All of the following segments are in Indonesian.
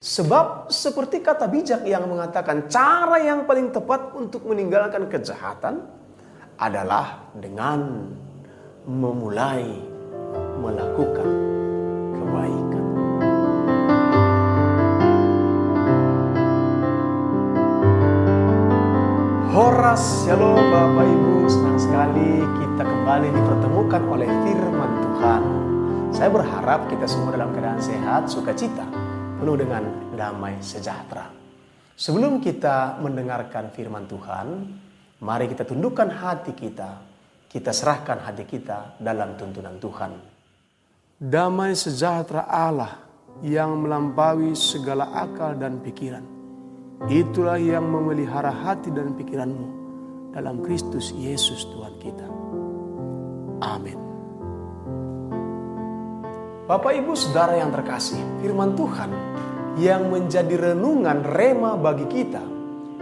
Sebab seperti kata bijak yang mengatakan cara yang paling tepat untuk meninggalkan kejahatan adalah dengan memulai melakukan kebaikan. Horas, shalom Bapak Ibu, senang sekali kita kembali dipertemukan oleh firman Tuhan. Saya berharap kita semua dalam keadaan sehat, sukacita, penuh dengan damai sejahtera. Sebelum kita mendengarkan firman Tuhan, mari kita tundukkan hati kita serahkan hati kita dalam tuntunan Tuhan. Damai sejahtera Allah yang melampaui segala akal dan pikiran, itulah yang memelihara hati dan pikiranmu dalam Kristus Yesus Tuhan kita. Amin. Bapak Ibu Saudara yang terkasih, firman Tuhan yang menjadi renungan rema bagi kita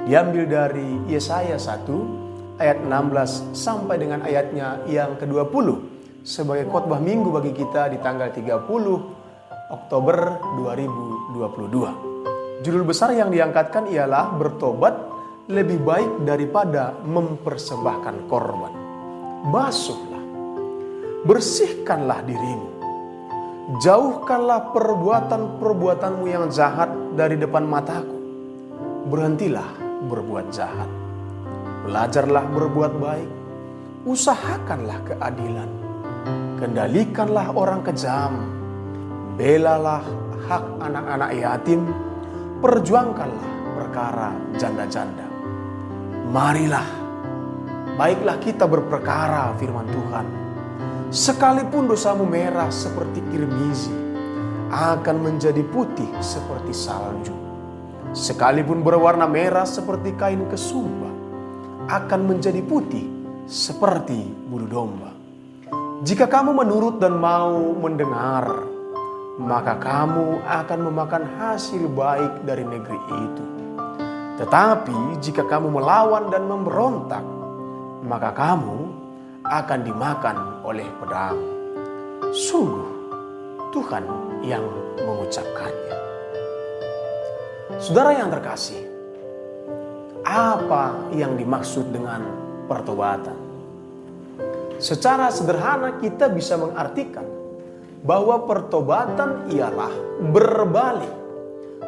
diambil dari Yesaya 1 ayat 16 sampai dengan ayatnya yang ke-20 sebagai khotbah minggu bagi kita di tanggal 30 Oktober 2022. Judul besar yang diangkatkan ialah bertobat lebih baik daripada mempersembahkan korban. Basuhlah, bersihkanlah dirimu. Jauhkanlah perbuatan-perbuatanmu yang jahat dari depan mataku. Berhentilah berbuat jahat. Belajarlah berbuat baik. Usahakanlah keadilan. Kendalikanlah orang kejam. Belalah hak anak-anak yatim. Perjuangkanlah perkara janda-janda. Marilah, baiklah kita berperkara firman Tuhan. Sekalipun dosamu merah seperti kirmizi, akan menjadi putih seperti salju. Sekalipun berwarna merah seperti kain kesumba, akan menjadi putih seperti bulu domba. Jika kamu menurut dan mau mendengar, maka kamu akan memakan hasil baik dari negeri itu. Tetapi jika kamu melawan dan memberontak, maka kamu akan dimakan oleh pedang. Sungguh Tuhan yang mengucapkannya. Saudara yang terkasih, apa yang dimaksud dengan pertobatan? Secara sederhana kita bisa mengartikan bahwa pertobatan ialah berbalik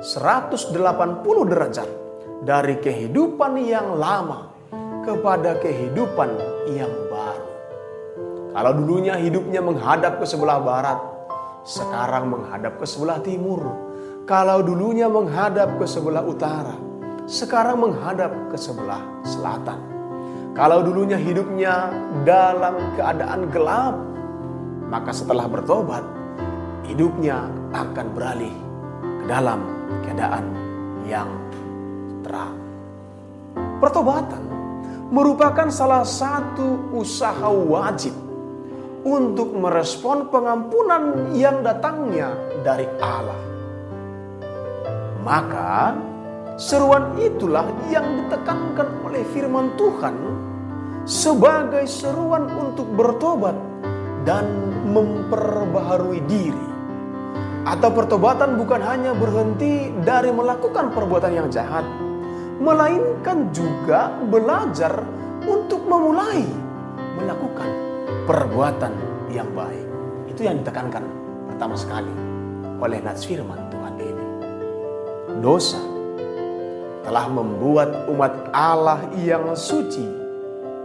180 derajat dari kehidupan yang lama kepada kehidupan yang baru. Kalau dulunya hidupnya menghadap ke sebelah barat, sekarang menghadap ke sebelah timur. Kalau dulunya menghadap ke sebelah utara, sekarang menghadap ke sebelah selatan. Kalau dulunya hidupnya dalam keadaan gelap, maka setelah bertobat, hidupnya akan beralih ke dalam keadaan yang terang. Pertobatan merupakan salah satu usaha wajib untuk merespon pengampunan yang datangnya dari Allah. Maka seruan itulah yang ditekankan oleh firman Tuhan sebagai seruan untuk bertobat dan memperbaharui diri. Atau pertobatan bukan hanya berhenti dari melakukan perbuatan yang jahat, melainkan juga belajar untuk memulai melakukan perbuatan yang baik. Itu yang ditekankan pertama sekali oleh nats firman Tuhan ini. Dosa telah membuat umat Allah yang suci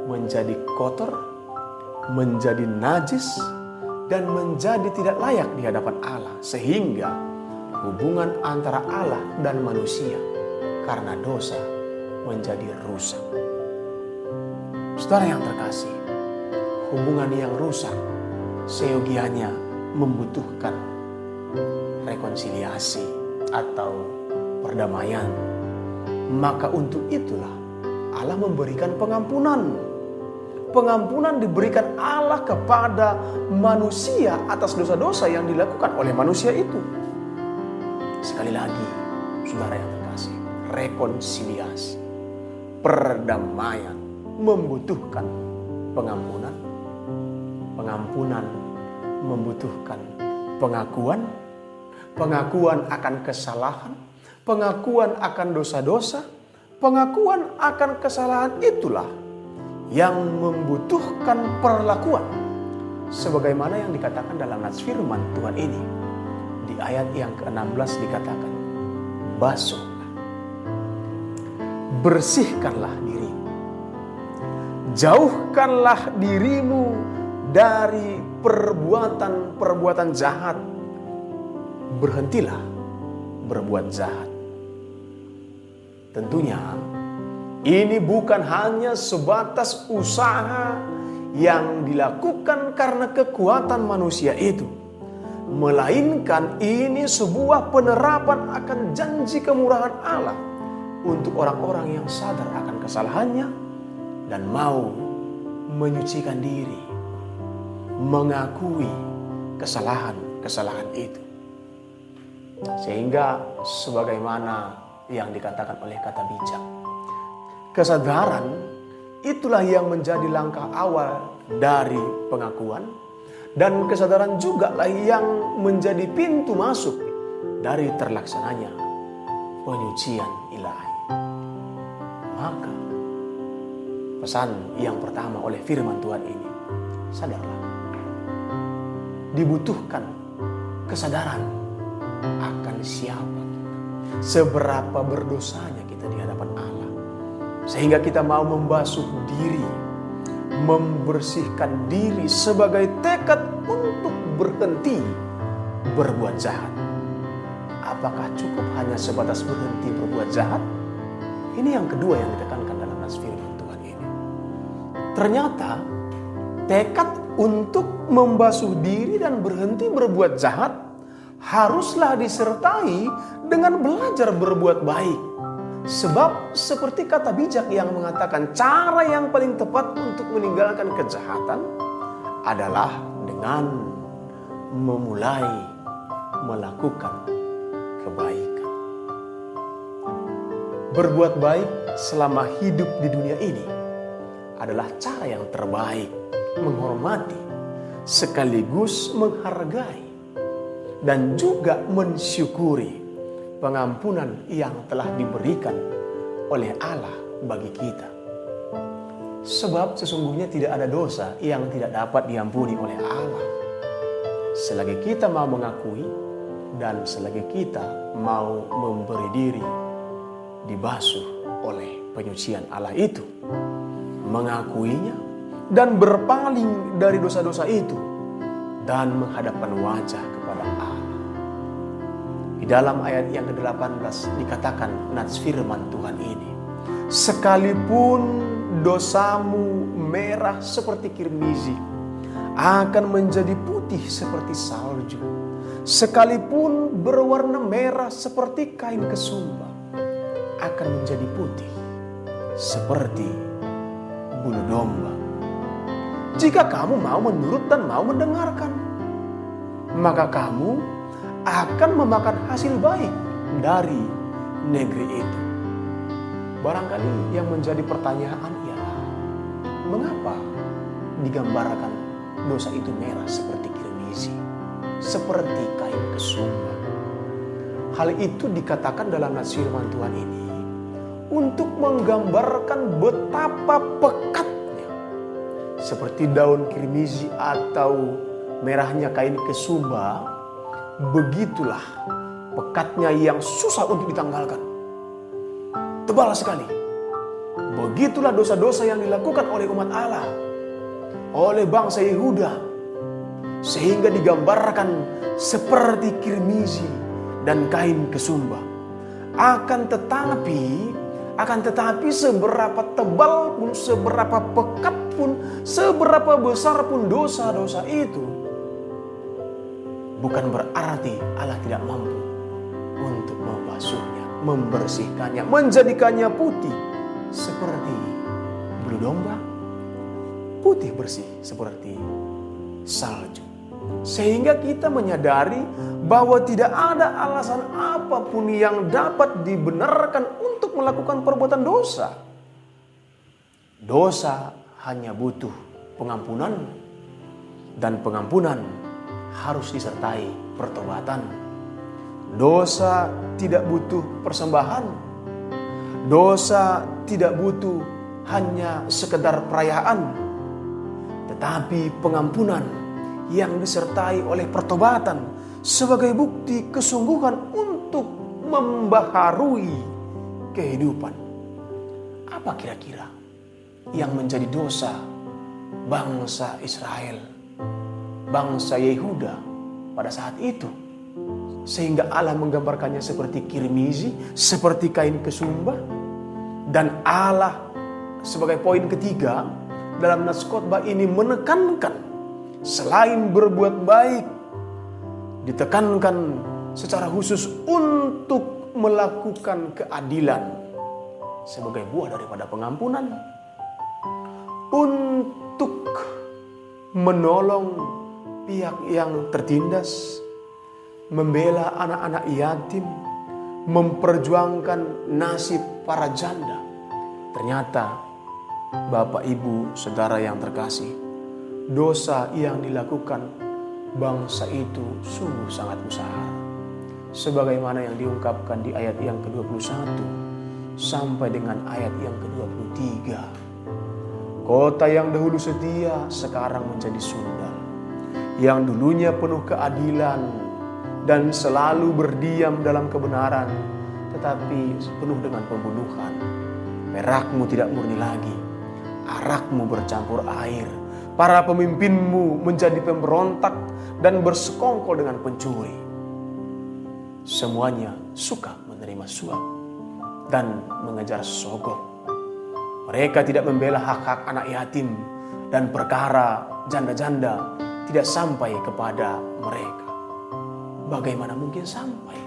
menjadi kotor, menjadi najis, dan menjadi tidak layak di hadapan Allah. Sehingga hubungan antara Allah dan manusia karena dosa menjadi rusak. Saudara yang terkasih, hubungan yang rusak seyogianya membutuhkan rekonsiliasi atau perdamaian. Maka untuk itulah Allah memberikan pengampunan. Pengampunan diberikan Allah kepada manusia atas dosa-dosa yang dilakukan oleh manusia itu. Sekali lagi, saudara yang terkasih, rekonsiliasi, perdamaian membutuhkan pengampunan. Pengampunan membutuhkan pengakuan. Pengakuan akan kesalahan pengakuan akan dosa-dosa, pengakuan akan kesalahan itulah yang membutuhkan perlakuan. Sebagaimana yang dikatakan dalam nats firman Tuhan ini. Di ayat yang ke-16 dikatakan, basuhlah, bersihkanlah dirimu, jauhkanlah dirimu dari perbuatan-perbuatan jahat, berhentilah berbuat jahat. Tentunya ini bukan hanya sebatas usaha yang dilakukan karena kekuatan manusia itu, melainkan ini sebuah penerapan akan janji kemurahan Allah untuk orang-orang yang sadar akan kesalahannya dan mau menyucikan diri, mengakui kesalahan-kesalahan itu. Sehingga sebagaimana yang dikatakan oleh kata bijak, kesadaran itulah yang menjadi langkah awal dari pengakuan, dan kesadaran juga lah yang menjadi pintu masuk dari terlaksananya penyucian ilahi. Maka pesan yang pertama oleh firman Tuhan ini, sadarlah. Dibutuhkan kesadaran akan siapa kita, seberapa berdosanya kita di hadapan Allah, sehingga kita mau membasuh diri, membersihkan diri sebagai tekad untuk berhenti berbuat jahat. Apakah cukup hanya sebatas berhenti berbuat jahat? Ini yang kedua yang ditekankan dalam nats firman Tuhan ini. Ternyata tekad untuk membasuh diri dan berhenti berbuat jahat haruslah disertai dengan belajar berbuat baik. Sebab seperti kata bijak yang mengatakan, cara yang paling tepat untuk meninggalkan kejahatan adalah dengan memulai melakukan kebaikan. Berbuat baik selama hidup di dunia ini adalah cara yang terbaik menghormati sekaligus menghargai dan juga mensyukuri pengampunan yang telah diberikan oleh Allah bagi kita. Sebab sesungguhnya tidak ada dosa yang tidak dapat diampuni oleh Allah, selagi kita mau mengakui dan selagi kita mau memberi diri dibasuh oleh penyucian Allah itu, mengakuinya dan berpaling dari dosa-dosa itu dan menghadapkan wajah kepada Allah. Di dalam ayat yang ke-18 dikatakan nats firman Tuhan ini, sekalipun dosamu merah seperti kirmizi, akan menjadi putih seperti salju. Sekalipun berwarna merah seperti kain kesumba, akan menjadi putih seperti bulu domba. Jika kamu mau menurut dan mau mendengarkan, maka kamu akan memakan hasil baik dari negeri itu. Barangkali yang menjadi pertanyaan ialah, mengapa digambarkan dosa itu merah seperti kirmizi, seperti kain kesumba? Hal itu dikatakan dalam nats firman Tuhan ini untuk menggambarkan betapa pekatnya, seperti daun kirmizi atau merahnya kain kesumba, begitulah pekatnya yang susah untuk ditanggalkan. Tebal sekali. Begitulah dosa-dosa yang dilakukan oleh umat Allah, oleh bangsa Yehuda, sehingga digambarkan seperti kirmizi dan kain kesumba. Akan tetapi seberapa tebal pun, seberapa pekat pun, seberapa besar pun dosa-dosa itu, bukan berarti Allah tidak mampu untuk membasuhnya, membersihkannya, menjadikannya putih seperti bulu domba, putih bersih seperti salju. Sehingga kita menyadari bahwa tidak ada alasan apapun yang dapat dibenarkan untuk melakukan perbuatan dosa. Dosa hanya butuh pengampunan, dan pengampunan harus disertai pertobatan. Dosa tidak butuh persembahan. Dosa tidak butuh hanya sekedar perayaan, tetapi pengampunan yang disertai oleh pertobatan sebagai bukti kesungguhan untuk membaharui kehidupan. Apa kira-kira yang menjadi dosa bangsa Israel, bangsa Yehuda pada saat itu? Sehingga Allah menggambarkannya seperti kirmizi, seperti kain kesumba. Dan Allah sebagai poin ketiga dalam nas khotbah ini menekankan selain berbuat baik, ditekankan secara khusus untuk melakukan keadilan sebagai buah daripada pengampunan, untuk menolong pihak yang tertindas, membela anak-anak yatim, memperjuangkan nasib para janda. Ternyata Bapak, Ibu, Saudara yang terkasih, dosa yang dilakukan bangsa itu sungguh sangat besar. Sebagaimana yang diungkapkan di ayat yang ke-21 sampai dengan ayat yang ke-23. Kota yang dahulu setia sekarang menjadi sundal. Yang dulunya penuh keadilan dan selalu berdiam dalam kebenaran, tetapi penuh dengan pembunuhan. Perakmu tidak murni lagi, arakmu bercampur air. Para pemimpinmu menjadi pemberontak dan bersekongkol dengan pencuri. Semuanya suka menerima suap dan mengejar sogok. Mereka tidak membela hak-hak anak yatim, dan perkara janda-janda tidak sampai kepada mereka. Bagaimana mungkin sampai?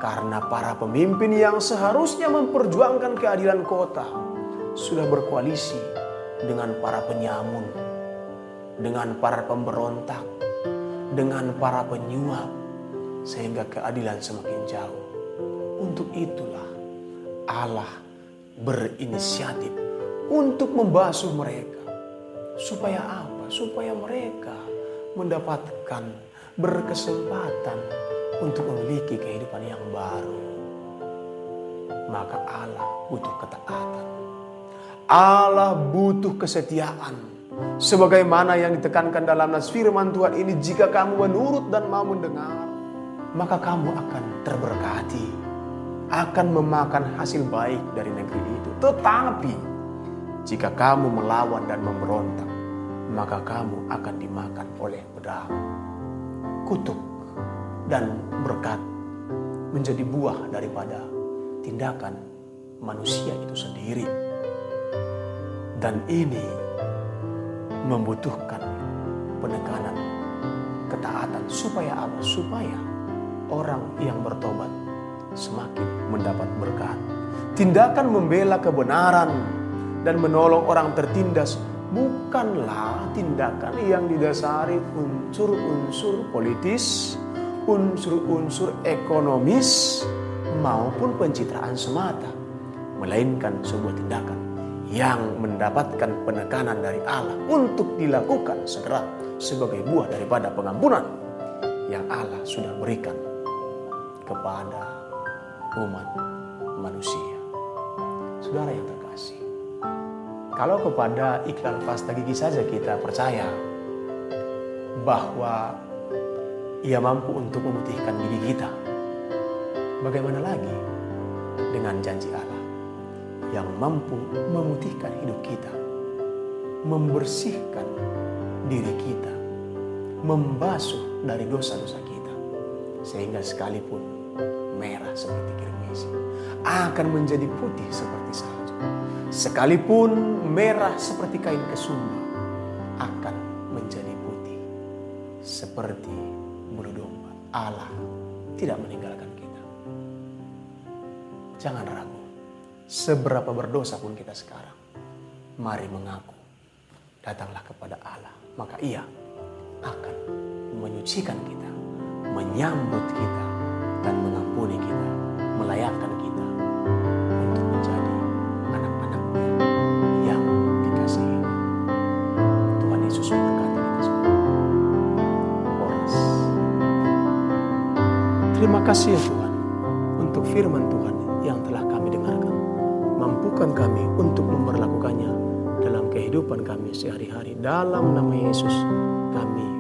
Karena para pemimpin yang seharusnya memperjuangkan keadilan kota sudah berkoalisi dengan para penyamun, dengan para pemberontak, dengan para penyuap, sehingga keadilan semakin jauh. Untuk itulah Allah berinisiatif untuk membasuh mereka. Supaya apa? Supaya mereka mendapatkan berkesempatan untuk memiliki kehidupan yang baru. Maka Allah butuh ketaatan. Allah butuh kesetiaan. Sebagaimana yang ditekankan dalam nas firman Tuhan ini, jika kamu menurut dan mau mendengar, maka kamu akan terberkati, akan memakan hasil baik dari negeri itu. Tetapi jika kamu melawan dan memberontak, maka kamu akan dimakan oleh pedang. Kutuk dan berkat menjadi buah daripada tindakan manusia itu sendiri. Dan ini membutuhkan penekanan, ketaatan. Supaya apa? Supaya orang yang bertobat semakin mendapat berkat. Tindakan membela kebenaran dan menolong orang tertindas bukanlah tindakan yang didasari unsur-unsur politis, unsur-unsur ekonomis, maupun pencitraan semata. Melainkan sebuah tindakan yang mendapatkan penekanan dari Allah untuk dilakukan segera sebagai buah daripada pengampunan yang Allah sudah berikan kepada umat manusia. Saudara yang terkasih, kalau kepada iklan pasta gigi saja kita percaya bahwa Ia mampu untuk memutihkan gigi kita, bagaimana lagi dengan janji Allah yang mampu memutihkan hidup kita, membersihkan diri kita, membasuh dari dosa-dosa kita, sehingga sekalipun merah seperti kirmizi akan menjadi putih seperti salju. Sekalipun merah seperti kain kesumba akan menjadi putih seperti bulu domba. Allah tidak meninggalkan kita. Jangan ragu. Seberapa berdosa pun kita sekarang, mari mengaku. Datanglah kepada Allah, maka Ia akan menyucikan kita, menyambut kita, dan mengampuni kita, melayakkan kita untuk menjadi anak-anak-Nya yang dikasihi. Tuhan Yesus memberkati kita semua. Horas. Terima kasih ya Tuhan untuk firman Tuhan yang telah kami dengarkan. Mampukan kami untuk memperlakukannya dalam kehidupan kami sehari-hari. Dalam nama Yesus kami